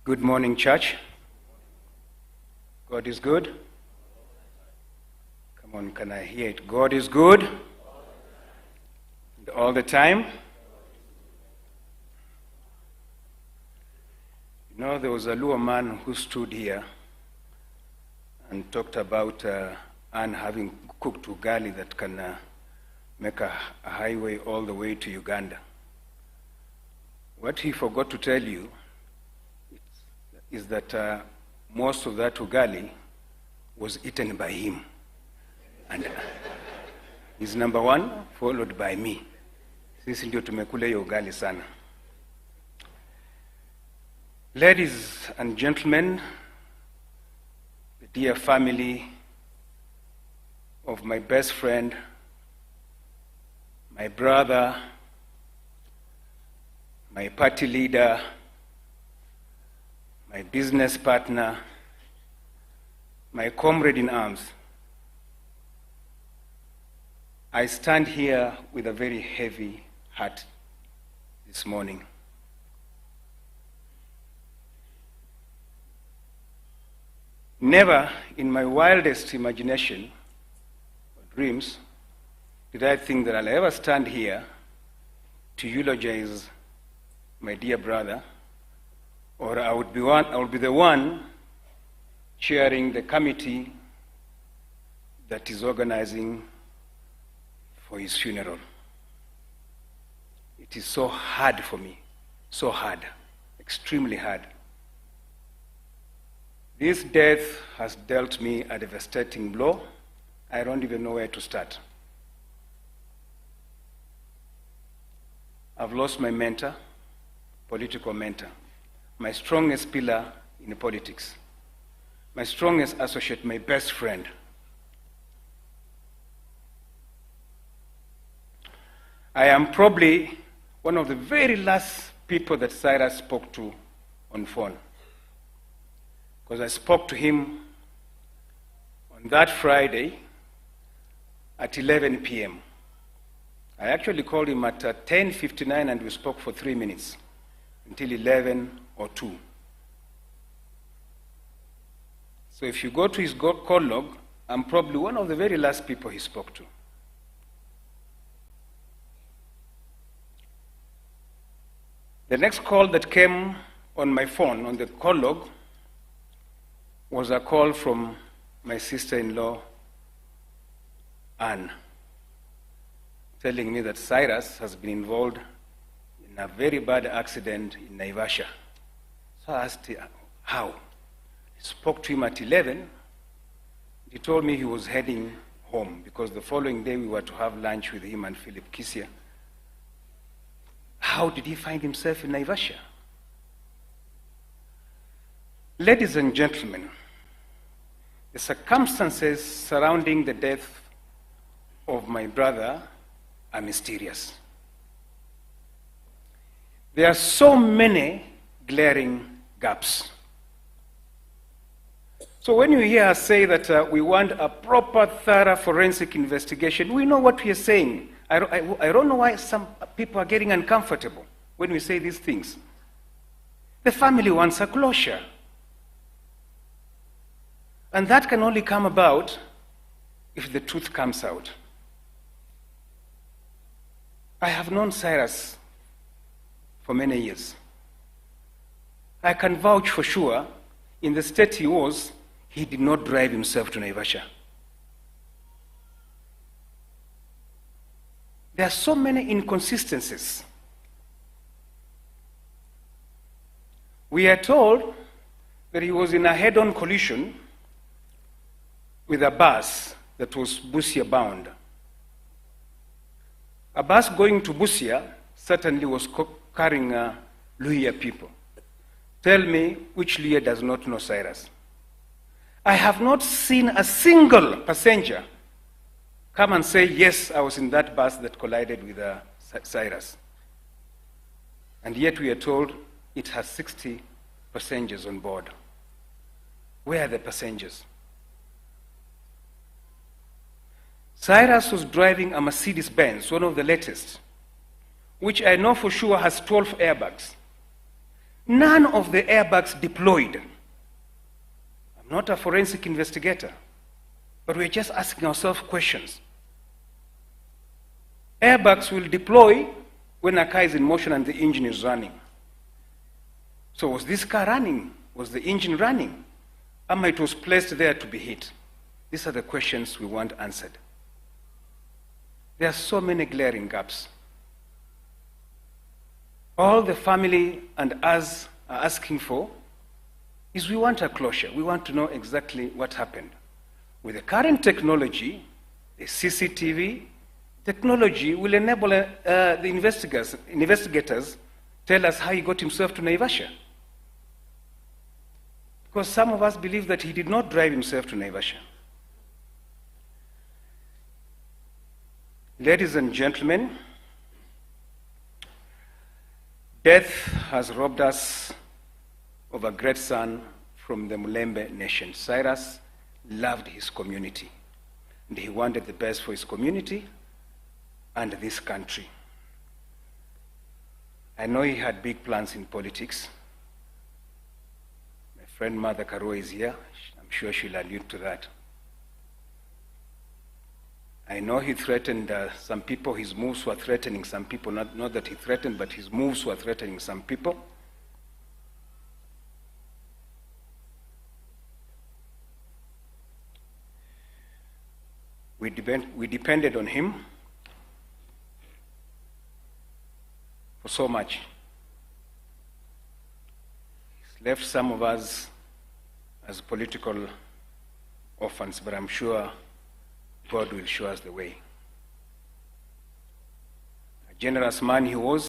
Good morning, church. God is good. Come on, can I hear it? God is good. And all the time. You know, there was a Luo man who stood here and talked about Anne having cooked ugali that can make a highway all the way to Uganda. What he forgot to tell you is that most of that ugali was eaten by him. And he's number one, followed by me. Sisi ndio tumekula hiyo ugali sana. Ladies and gentlemen, the dear family of my best friend, my brother, my party leader, my business partner, my comrade in arms, I stand here with a very heavy heart this morning. Never in my wildest imagination or dreams did I think that I'll ever stand here to eulogize my dear brother, or I would be the one chairing the committee that is organizing for his funeral. It is so hard for me, so hard, extremely hard. This death has dealt me a devastating blow. I don't even know where to start. I've lost my mentor, political mentor, my strongest pillar in politics, my strongest associate, my best friend. I am probably one of the very last people that Cyrus spoke to on phone, because I spoke to him on that Friday at 11 p.m. I actually called him at 10:59 and we spoke for 3 minutes until 11 or 2. So if you go to his call log, I'm probably one of the very last people he spoke to. The next call that came on my phone, on the call log, was a call from my sister-in-law, Anne, telling me that Cyrus has been involved in a very bad accident in Naivasha. So I asked him, how? I spoke to him at 11. He told me he was heading home because the following day we were to have lunch with him and Philip Kisia. How did he find himself in Naivasha? Ladies and gentlemen, the circumstances surrounding the death of my brother are mysterious. There are so many glaring gaps. So when you hear us say that we want a proper, thorough forensic investigation, we know what we are saying. I don't know why some people are getting uncomfortable when we say these things. The family wants a closure. And that can only come about if the truth comes out. I have known Cyrus for many years. I can vouch for sure, in the state he was, he did not drive himself to Naivasha. There are so many inconsistencies. We are told that he was in a head-on collision with a bus that was Busia bound. A bus going to Busia certainly was carrying Luhya people. Tell me which Luhya does not know Cyrus. I have not seen a single passenger come and say, yes, I was in that bus that collided with Cyrus. And yet we are told it has 60 passengers on board. Where are the passengers? Cyrus was driving a Mercedes-Benz, one of the latest, which I know for sure has 12 airbags. None of the airbags deployed. I'm not a forensic investigator, but we're just asking ourselves questions. Airbags will deploy when a car is in motion and the engine is running. So was this car running? Was the engine running? It was placed there to be hit? These are the questions we want answered. There are so many glaring gaps. All the family and us are asking for is we want a closure. We want to know exactly what happened. With the current technology, the CCTV technology will enable the investigators tell us how he got himself to Naivasha. Because some of us believe that he did not drive himself to Naivasha. Ladies and gentlemen, death has robbed us of a great son from the Mulembe nation. Cyrus loved his community, and he wanted the best for his community and this country. I know he had big plans in politics. My friend Mother Karua is here. I'm sure she'll allude to that. I know he threatened some people. His moves were threatening some people. Not that he threatened, but his moves were threatening some people. We depended on him for so much. He's left some of us as political orphans, but I'm sure God will show us the way. A generous man he was.